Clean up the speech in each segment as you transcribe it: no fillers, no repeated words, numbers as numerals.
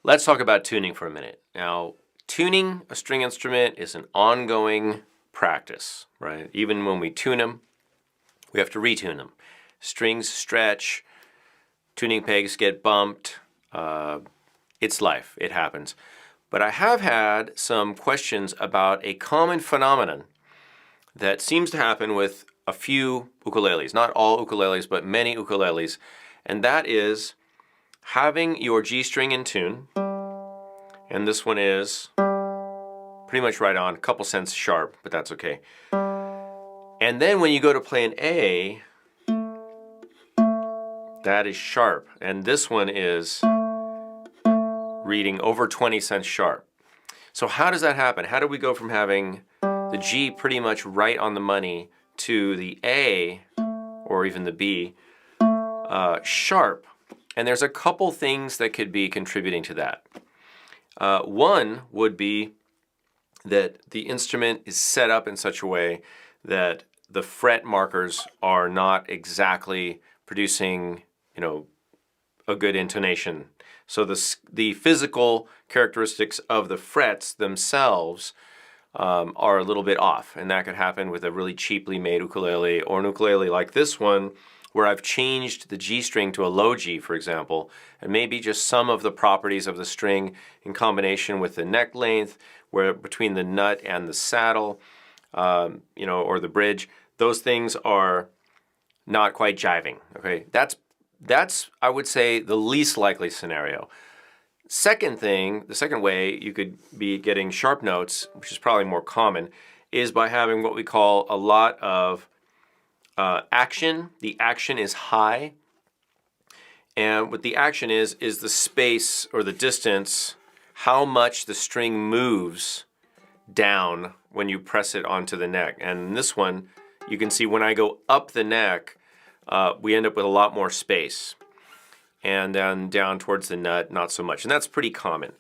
Let's talk about tuning for a minute. Now, tuning a string instrument is an ongoing practice, right? Even when we tune them, we have to retune them. Strings stretch, tuning pegs get bumped. It's life, it happens. But I have had some questions about a common phenomenon that seems to happen with a few ukuleles, not all ukuleles, but many ukuleles, and that is having your G string in tune, and this one is pretty much right on, a couple cents sharp, but that's okay. And then when you go to play an A, that is sharp, and this one is reading over 20 cents sharp. So how does that happen? How do we go from having the G pretty much right on the money to the A, or even the B, sharp? And there's a couple things that could be contributing to that. One would be that the instrument is set up in such a way that the fret markers are not exactly producing, a good intonation. So the physical characteristics of the frets themselves are a little bit off, and that could happen with a really cheaply made ukulele, or an ukulele like this one, where I've changed the G string to a low G, for example, and maybe just some of the properties of the string in combination with the neck length, where between the nut and the saddle, or the bridge, those things are not quite jiving. Okay, that's I would say the least likely scenario. The second way you could be getting sharp notes, which is probably more common, is by having what we call a lot of action. The action is high, and what the action is the space or the distance, how much the string moves down when you press it onto the neck. And in this one, you can see when I go up the neck, we end up with a lot more space. And then down towards the nut, not so much. And that's pretty common.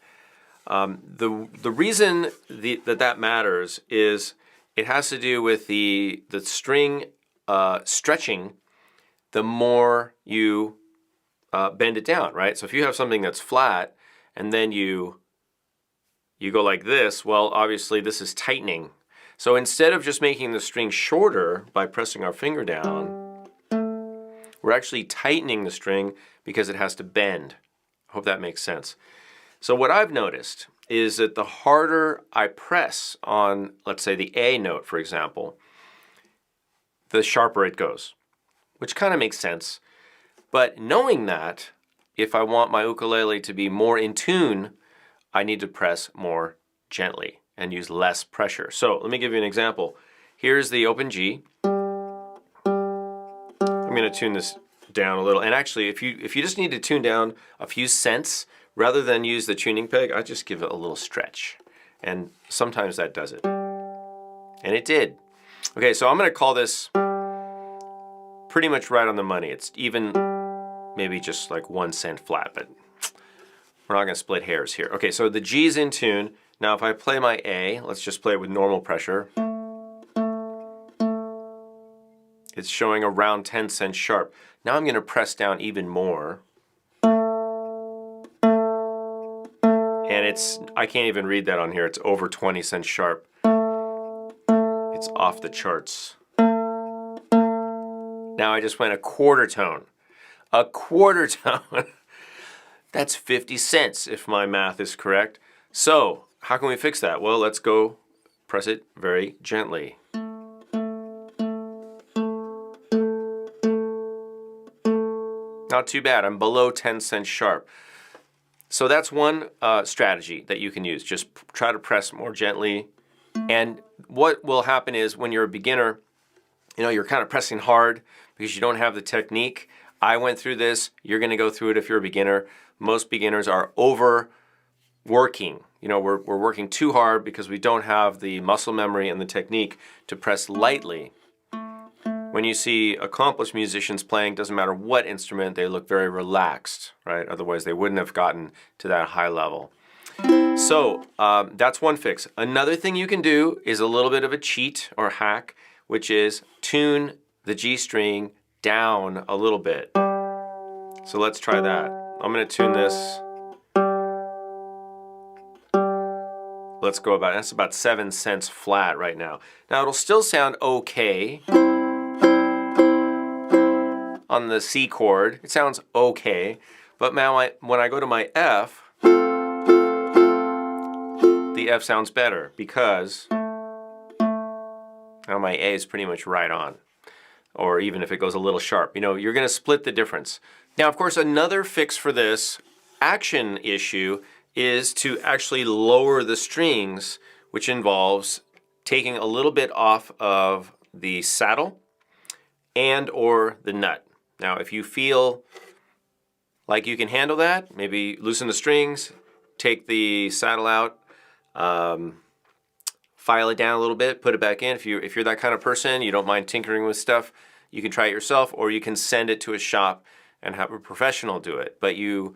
The reason that matters is it has to do with the string stretching the more you bend it down, right? So if you have something that's flat and then you go like this, well, obviously this is tightening. So instead of just making the string shorter by pressing our finger down, we're actually tightening the string because it has to bend. I hope that makes sense. So what I've noticed is that the harder I press on, let's say, the A note, for example, the sharper it goes, which kind of makes sense. But knowing that, if I want my ukulele to be more in tune, I need to press more gently and use less pressure. So let me give you an example. Here's the open G. I'm going to tune this down a little. And actually, if you just need to tune down a few cents, rather than use the tuning peg, I just give it a little stretch. And sometimes that does it. And it did. Okay, so I'm going to call this pretty much right on the money. It's even maybe just like 1 cent flat, but we're not going to split hairs here. Okay, so the G's in tune. Now if I play my A, let's just play it with normal pressure. It's showing around 10 cents sharp. Now I'm going to press down even more. And I can't even read that on here. It's over 20 cents sharp. It's off the charts. Now I just went a quarter tone. A quarter tone. That's 50 cents if my math is correct. So how can we fix that? Well, let's go press it very gently. Not too bad. I'm below 10 cents sharp. So that's one strategy that you can use. Just try to press more gently. And what will happen is when you're a beginner, you're kind of pressing hard because you don't have the technique. I went through this. You're going to go through it if you're a beginner. Most beginners are overworking. We're working too hard because we don't have the muscle memory and the technique to press lightly. When you see accomplished musicians playing, doesn't matter what instrument, they look very relaxed, right? Otherwise, they wouldn't have gotten to that high level. So that's one fix. Another thing you can do is a little bit of a cheat or hack, which is tune the G string down a little bit. So let's try that. I'm going to tune this let's go about, that's about 7 cents flat right now. Now it'll still sound okay on the C chord. It sounds okay, but now when I go to my F, the F sounds better because now my A is pretty much right on. Or even if it goes a little sharp. You know, you're going to split the difference. Now, of course, another fix for this action issue is to actually lower the strings, which involves taking a little bit off of the saddle and or the nut. Now, if you feel like you can handle that, maybe loosen the strings, take the saddle out, file it down a little bit, put it back in. If you're that kind of person, you don't mind tinkering with stuff, you can try it yourself, or you can send it to a shop and have a professional do it. But you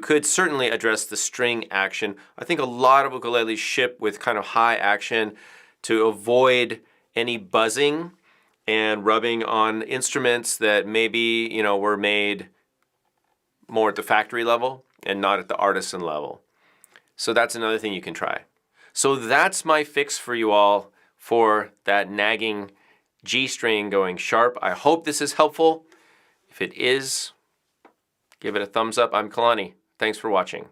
could certainly address the string action. I think a lot of ukuleles ship with kind of high action to avoid any buzzing and rubbing on instruments that maybe, you know, were made more at the factory level and not at the artisan level. So that's another thing you can try. So that's my fix for you all for that nagging G string going sharp. I hope this is helpful. If it is, give it a thumbs up. I'm Kalani. Thanks for watching.